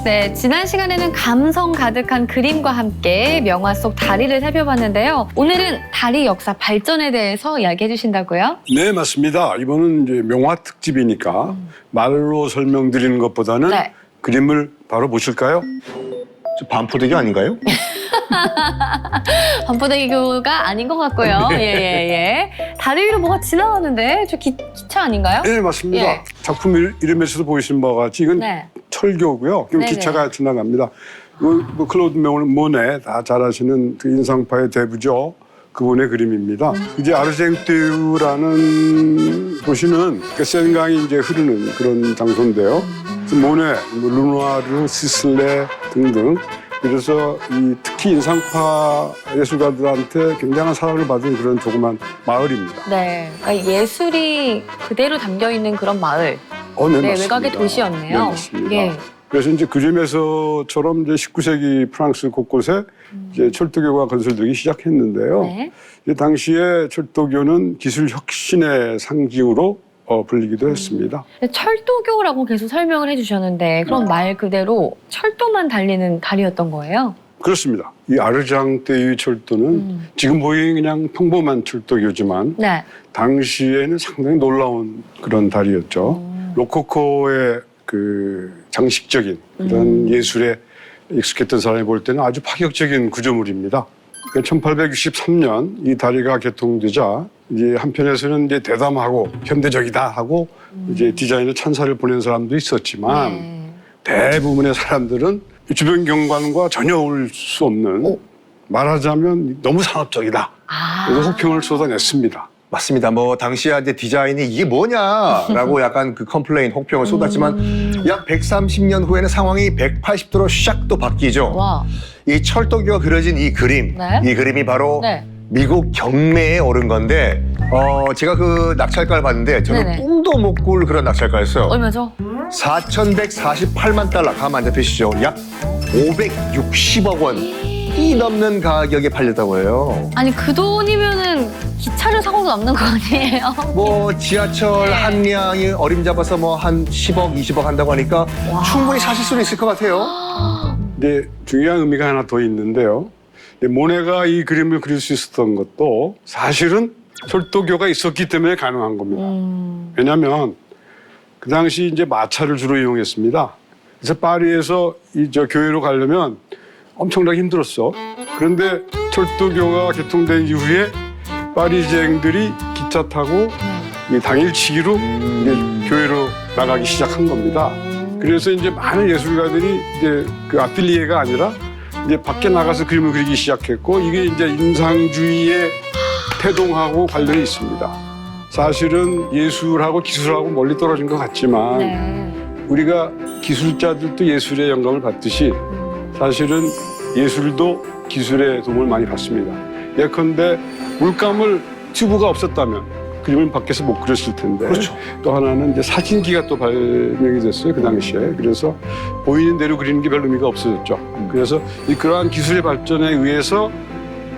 네, 지난 시간에는 감성 가득한 그림과 함께 명화 속 다리를 살펴봤는데요. 오늘은 다리 역사 발전에 대해서 이야기해 주신다고요? 네, 맞습니다. 이번은 이제 명화 특집이니까 말로 설명드리는 것보다는 네. 그림을 바로 보실까요? 반포대교 아닌가요? 반포대교가 아닌 것 같고요. 예. 다리 위로 뭐가 지나가는데 저 기차 아닌가요? 네, 맞습니다. 예. 작품 이름에서도 보이신 바와 같이 이건 네. 철교고요. 그럼 네네. 기차가 지나갑니다. 뭐 클로드 모네 다 잘 아시는 그 인상파의 대부죠. 그분의 그림입니다. 이제 아르쟁뜨라는 도시는 그 센강이 이제 흐르는 그런 장소인데요. 그래서 모네, 뭐 르누아르, 시슬레 등등. 그래서 특히 인상파 예술가들한테 굉장한 사랑을 받은 그런 조그만 마을입니다. 네. 그러니까 예술이 그대로 담겨 있는 그런 마을. 네, 네, 맞습니다. 외곽의 도시였네요. 네, 맞습니다. 예. 그래서 이제 그림에서처럼 이제 19세기 프랑스 곳곳에 이제 철도교가 건설되기 시작했는데요. 네. 이제 당시에 철도교는 기술 혁신의 상징으로 불리기도 했습니다. 철도교라고 계속 설명을 해주셨는데 그럼 말 그대로 철도만 달리는 다리였던 거예요? 그렇습니다. 이 아르장떼의 철도는 지금 보이는 그냥 평범한 철도교지만 네. 당시에는 상당히 놀라운 그런 다리였죠. 로코코의 그 장식적인 그런 예술에 익숙했던 사람이 볼 때는 아주 파격적인 구조물입니다. 1863년 이 다리가 개통되자 이제 한편에서는 이제 대담하고 현대적이다 하고 이제 디자인에 찬사를 보낸 사람도 있었지만 네. 대부분의 사람들은 주변 경관과 전혀 어울릴 수 없는 말하자면 너무 상업적이다. 그래서 혹평을 쏟아냈습니다. 맞습니다. 뭐 당시에 이제 디자인이 이게 뭐냐라고 약간 그 컴플레인, 혹평을 쏟았지만 약 130년 후에는 상황이 180도로 샥 또 바뀌죠. 와. 이 철도교가 그려진 이 그림, 네. 이 그림이 바로 네. 미국 경매에 오른 건데 제가 그 낙찰가를 봤는데 저는 네네. 꿈도 못 꿀 그런 낙찰가였어요. 얼마죠? 4,148만 달러, 가만 앉아 뵈시죠. 약 560억 원이 넘는 가격에 팔렸다고 해요. 아니 그 돈이면은 기차를 사고도 남는 거 아니에요? 뭐 지하철 한 량이 어림잡아서 뭐 한 10억, 20억 한다고 하니까 충분히 사실 수는 있을 것 같아요. 근데 중요한 의미가 하나 더 있는데요. 모네가 이 그림을 그릴 수 있었던 것도 사실은 철도교가 있었기 때문에 가능한 겁니다. 왜냐하면 그 당시 이제 마차를 주로 이용했습니다. 그래서 파리에서 교회로 가려면 엄청나게 힘들었어. 그런데 철도교가 개통된 이후에 파리쟁들이 기차 타고 이 당일치기로 이제 교회로 나가기 시작한 겁니다. 그래서 이제 많은 예술가들이 이제 그 아틀리에가 아니라 이제 밖에 나가서 그림을 그리기 시작했고 이게 이제 인상주의의 태동하고 관련이 있습니다. 사실은 예술하고 기술하고 멀리 떨어진 것 같지만 네. 우리가 기술자들도 예술의 영감을 받듯이 사실은 예술도 기술의 도움을 많이 받습니다. 예컨대 물감을 튜브가 없었다면 그림을 밖에서 못 그렸을 텐데 그렇죠. 또 하나는 이제 사진기가 또 발명이 됐어요 그 당시에. 그래서 보이는 대로 그리는 게 별 의미가 없어졌죠. 그래서 그러한 기술의 발전에 의해서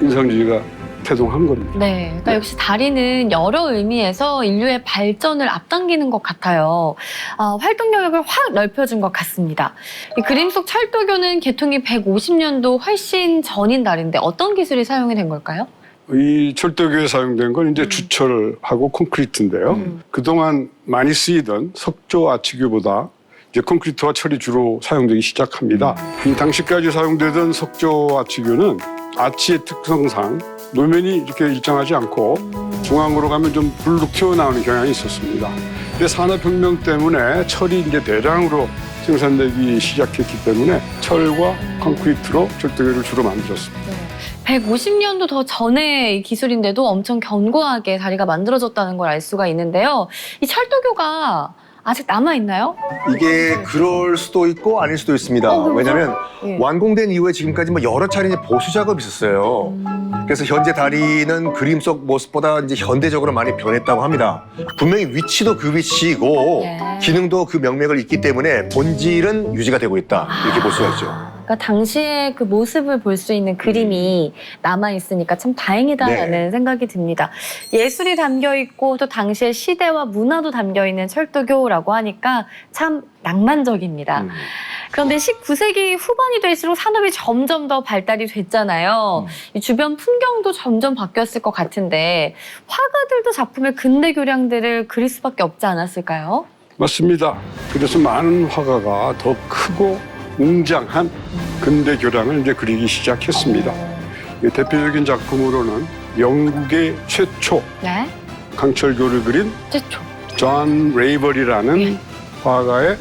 인상주의가 태동한 겁니다. 네. 그러니까 역시 다리는 여러 의미에서 인류의 발전을 앞당기는 것 같아요. 활동 영역을 확 넓혀준 것 같습니다. 이 그림 속 철도교는 개통이 150년도 훨씬 전인 다리인데 어떤 기술이 사용이 된 걸까요? 이 철도교에 사용된 건 이제 주철하고 콘크리트인데요. 그동안 많이 쓰이던 석조 아치교보다 이제 콘크리트와 철이 주로 사용되기 시작합니다. 이 당시까지 사용되던 석조 아치교는 아치의 특성상 노면이 이렇게 일정하지 않고 중앙으로 가면 좀 불룩 튀어나오는 경향이 있었습니다. 근데 산업혁명 때문에 철이 이제 대량으로 생산되기 시작했기 때문에 철과 콘크리트로 철도교를 주로 만들었습니다. 150년도 더 전의 기술인데도 엄청 견고하게 다리가 만들어졌다는 걸 알 수가 있는데요. 이 철도교가 아직 남아있나요? 이게 그럴 수도 있고 아닐 수도 있습니다. 그렇죠? 왜냐하면 예. 완공된 이후에 지금까지 뭐 여러 차례 이제 보수 작업이 있었어요. 그래서 현재 다리는 그림 속 모습보다 이제 현대적으로 많이 변했다고 합니다. 분명히 위치도 그 위치이고 예. 기능도 그 명맥을 잇기 때문에 본질은 유지가 되고 있다 이렇게 볼 수가 있죠. 그러니까 당시의 그 모습을 볼 수 있는 그림이 남아있으니까 참 다행이다라는 생각이 듭니다. 예술이 담겨있고 또 당시의 시대와 문화도 담겨있는 철도교라고 하니까 참 낭만적입니다. 그런데 19세기 후반이 될수록 산업이 점점 더 발달이 됐잖아요. 이 주변 풍경도 점점 바뀌었을 것 같은데 화가들도 작품의 근대 교량들을 그릴 수밖에 없지 않았을까요? 맞습니다. 그래서 많은 화가가 더 크고 웅장한 근대 교량을 이제 그리기 시작했습니다. 대표적인 작품으로는 영국의 최초 네. 강철교를 그린 최초. 존 레이벌이라는 화가의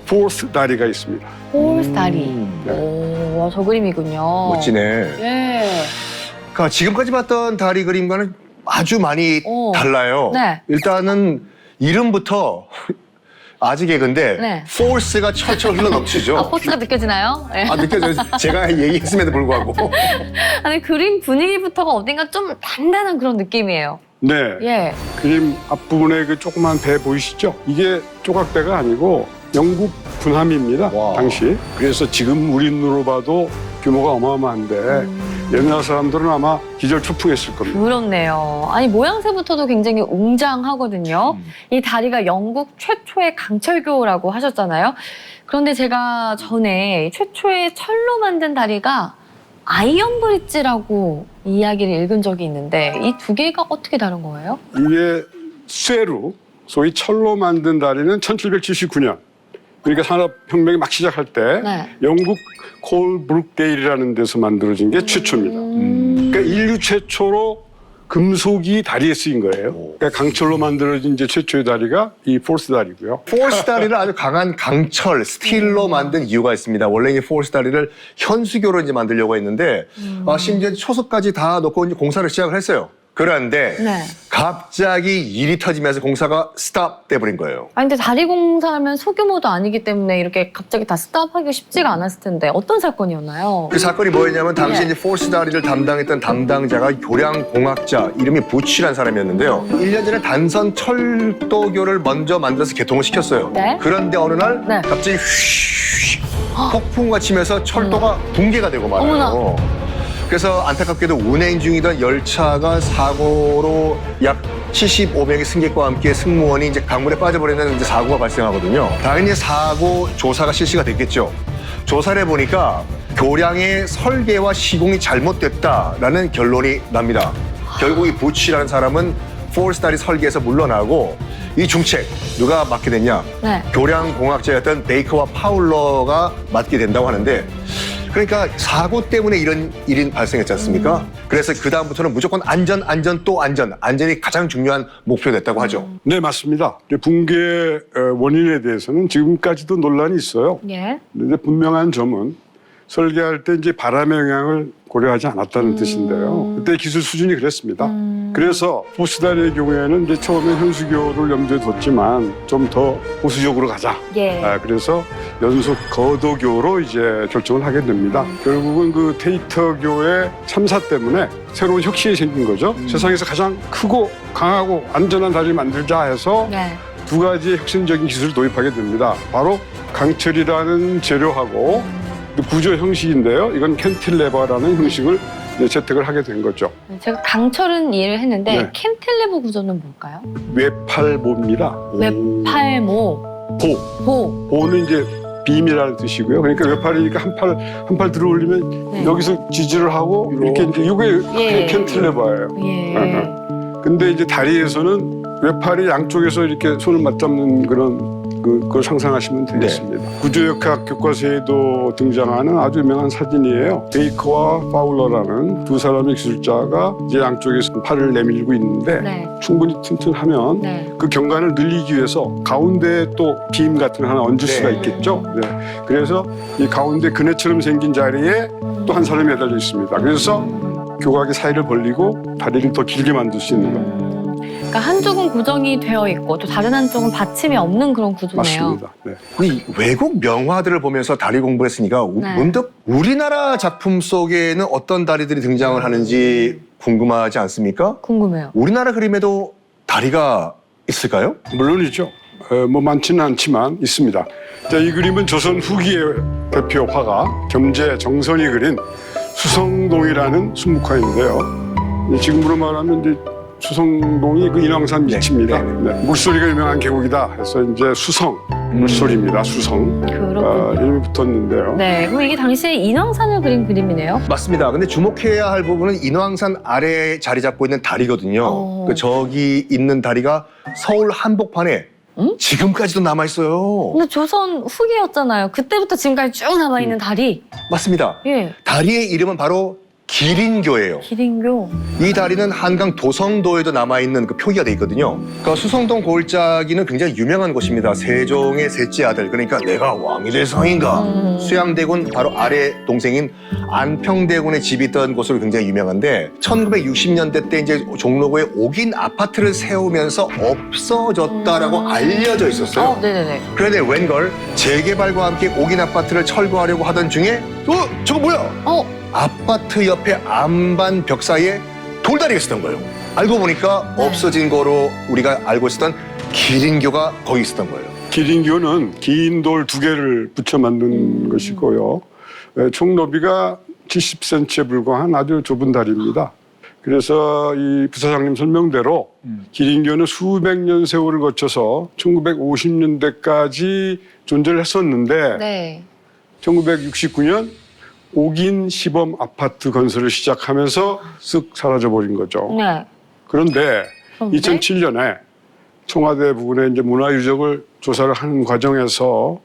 포스 다리가 있습니다. 폴스 다리. 네. 오, 저 그림이군요. 멋지네. 예. 그러니까 지금까지 봤던 다리 그림과는 아주 많이 달라요. 네. 일단은 이름부터 아직 개근데 네. 포스가 철철 흘러 넘치죠. 아, 포스가 느껴지나요? 네. 아, 느껴져요. 제가 얘기했음에도 불구하고. 아니, 그림 분위기부터가 어딘가 좀 단단한 그런 느낌이에요. 네. 예. 그림 앞부분에 그 조그만 배 보이시죠? 이게 조각배가 아니고 영국 군함입니다. 와. 당시. 그래서 지금 우리 눈으로 봐도 규모가 어마어마한데 옛날 사람들은 아마 기절초풍했을 겁니다. 그렇네요. 아니, 모양새부터도 굉장히 웅장하거든요. 이 다리가 영국 최초의 강철교라고 하셨잖아요. 그런데 제가 전에 최초의 철로 만든 다리가 아이언 브릿지라고 이야기를 읽은 적이 있는데 이 두 개가 어떻게 다른 거예요? 이게 쇠로 소위 철로 만든 다리는 1779년 그러니까 산업혁명이 막 시작할 때 네. 영국 콜브룩데일이라는 데서 만들어진 게 최초입니다. 그러니까 인류 최초로 금속이 다리에 쓰인 거예요. 그러니까 강철로 만들어진 이제 최초의 다리가 이 포스 다리고요. 포스 다리를 아주 강한 강철, 스틸로 만든 이유가 있습니다. 원래 이 포스 다리를 현수교로 이제 만들려고 했는데 심지어 초석까지 다 넣고 이제 공사를 시작을 했어요. 그런데 네. 갑자기 일이 터지면서 공사가 스탑 돼버린 거예요. 아니, 근데 다리 공사하면 소규모도 아니기 때문에 이렇게 갑자기 다 스탑하기 쉽지가 않았을 텐데 어떤 사건이었나요? 그 사건이 뭐였냐면 당시 네. 이제 포스 다리를 담당했던 담당자가 교량공학자 이름이 부치라는 사람이었는데요. 1년 전에 단선 철도교를 먼저 만들어서 개통을 시켰어요. 네. 그런데 어느 날 네. 갑자기 휘 폭풍과 치면서 철도가 붕괴가 되고 말아요. 어머나. 그래서 안타깝게도 운행 중이던 열차가 사고로 약 75명의 승객과 함께 승무원이 이제 강물에 빠져버리는 이제 사고가 발생하거든요. 당연히 사고 조사가 실시가 됐겠죠. 조사를 해보니까 교량의 설계와 시공이 잘못됐다라는 결론이 납니다. 결국 이 부치라는 사람은 포스 다리 설계에서 물러나고 이 중책 누가 맡게 됐냐? 네. 교량공학자였던 베이커와 파울러가 맡게 된다고 하는데 그러니까 사고 때문에 이런 일이 발생했지 않습니까? 그래서 그 다음부터는 무조건 안전, 안전 또 안전. 안전이 가장 중요한 목표가 됐다고 하죠. 네, 맞습니다. 붕괴 원인에 대해서는 지금까지도 논란이 있어요. 예. 그런데 분명한 점은 설계할 때 이제 바람의 영향을 고려하지 않았다는 뜻인데요. 그때 기술 수준이 그랬습니다. 그래서 포스다리의 경우에는 이제 처음에 현수교를 염두에 뒀지만 좀 더 보수적으로 가자. 예. 그래서 연속 거도교로 이제 결정을 하게 됩니다. 결국은 그 테이터교의 참사 때문에 새로운 혁신이 생긴 거죠. 세상에서 가장 크고 강하고 안전한 다리를 만들자 해서 네. 두 가지의 혁신적인 기술을 도입하게 됩니다. 바로 강철이라는 재료하고 구조 형식인데요. 이건 캔틸레버라는 형식을 이제 채택을 하게 된 거죠. 제가 강철은 이해를 했는데 네. 캔틸레버 구조는 뭘까요? 외팔모입니다. 외팔모. 보. 보는 이제 빔이라는 뜻이고요. 그러니까 외팔이니까 한 팔 들어 올리면 네. 여기서 지지를 하고 이렇게 이제 이게 예. 캔틸레버예요. 예. 근데 이제 다리에서는 외팔이 양쪽에서 이렇게 손을 맞잡는 그걸 상상하시면 되겠습니다. 구조역학 교과서에도 등장하는 아주 유명한 사진이에요. 베이커와 파울러라는 두 사람의 기술자가 이제 양쪽에서 팔을 내밀고 있는데 네. 충분히 튼튼하면 네. 그 경관을 늘리기 위해서 가운데에 또 빔 같은 거 하나 얹을 수가 있겠죠. 네. 그래서 이 가운데 그네처럼 생긴 자리에 또 한 사람이 매달려 있습니다. 그래서 교각의 사이를 벌리고 다리를 더 길게 만들 수 있는 거예요. 그러니까 한쪽은 고정이 되어 있고 또 다른 한쪽은 받침이 없는 그런 구조네요. 맞습니다. 네. 이 외국 명화들을 보면서 다리 공부를 했으니까 네. 문득 우리나라 작품 속에는 어떤 다리들이 등장을 하는지 궁금하지 않습니까? 궁금해요. 우리나라 그림에도 다리가 있을까요? 물론이죠. 뭐 많지는 않지만 있습니다. 자, 이 그림은 조선 후기의 대표 화가 겸재 정선이 그린 수성동이라는 순묵화인데요. 지금으로 말하면 이제 수성동이 그 인왕산 밑입니다. 네. 물소리가 유명한 계곡이다 해서 이제 수성 물소리입니다. 수성. 그렇군요. 이름이 붙었는데요. 네, 그럼 이게 당시에 인왕산을 그린 그림이네요. 맞습니다. 근데 주목해야 할 부분은 인왕산 아래에 자리 잡고 있는 다리거든요. 그 저기 있는 다리가 서울 한복판에 지금까지도 남아 있어요. 근데 조선 후기였잖아요. 그때부터 지금까지 쭉 남아있는 다리. 맞습니다. 예, 다리의 이름은 바로 기린교예요. 기린교. 이 다리는 한강 도성도에도 남아있는 그 표기가 돼 있거든요. 그러니까 수성동 골짜기는 굉장히 유명한 곳입니다. 세종의 셋째 아들, 그러니까 내가 왕이 될 성인가. 수양대군 바로 아래 동생인 안평대군의 집이 있던 곳으로 굉장히 유명한데 1960년대 때 이제 종로구에 옥인 아파트를 세우면서 없어졌다라고 알려져 있었어요. 네네네. 그런데 웬걸 재개발과 함께 옥인 아파트를 철거하려고 하던 중에 저거 뭐야? 아파트 옆에 안반 벽 사이에 돌다리가 있었던 거예요. 알고 보니까 없어진 거로 우리가 알고 있었던 기린교가 거기 있었던 거예요. 기린교는 긴 돌 2개를 붙여 만든 것이고요. 총 너비가 70cm에 불과한 아주 좁은 다리입니다. 그래서 이 부사장님 설명대로 기린교는 수백 년 세월을 거쳐서 1950년대까지 존재를 했었는데 네. 1969년 옥인 시범 아파트 건설을 시작하면서 쓱 사라져버린 거죠. 네. 그런데 2007년에 청와대 부근에 이제 문화유적을 조사를 하는 과정에서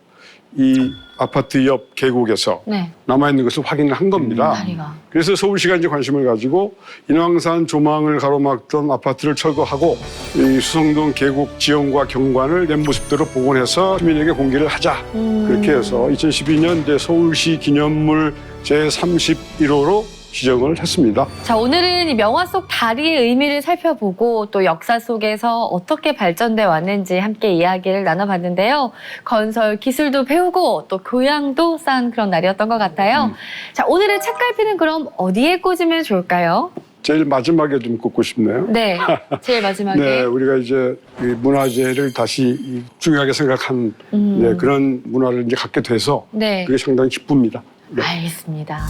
이 아파트 옆 계곡에서 네. 남아있는 것을 확인을 한 겁니다. 다리가. 그래서 서울시가 이제 관심을 가지고 인왕산 조망을 가로막던 아파트를 철거하고 이 수성동 계곡 지형과 경관을 옛 모습대로 복원해서 시민에게 공개를 하자. 그렇게 해서 2012년 이제 서울시 기념물 제31호로 지정을 했습니다. 자, 오늘은 이 명화 속 다리의 의미를 살펴보고 또 역사 속에서 어떻게 발전돼 왔는지 함께 이야기를 나눠봤는데요. 건설 기술도 배우고 또 교양도 쌓은 그런 날이었던 것 같아요. 자, 오늘의 책갈피는 그럼 어디에 꽂으면 좋을까요? 제일 마지막에 좀 꽂고 싶네요. 네, 제일 마지막에. 네, 우리가 이제 이 문화재를 다시 중요하게 생각한 네, 그런 문화를 이제 갖게 돼서 네. 그게 상당히 기쁩니다. 네. 알겠습니다.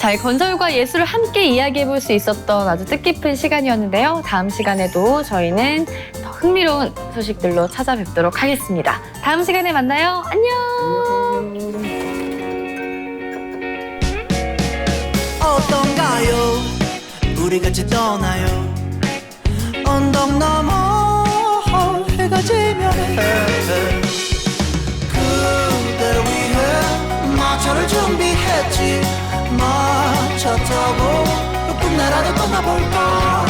자, 건설과 예술을 함께 이야기해 볼 수 있었던 아주 뜻깊은 시간이었는데요. 다음 시간에도 저희는 더 흥미로운 소식들로 찾아뵙도록 하겠습니다. 다음 시간에 만나요. 안녕! 어떤가요? 우리 같이 떠나요. 언덕 넘어 해가 지면 그댈 위해 마차를 준비했지. 마차 타고 끝내라도 떠나볼까.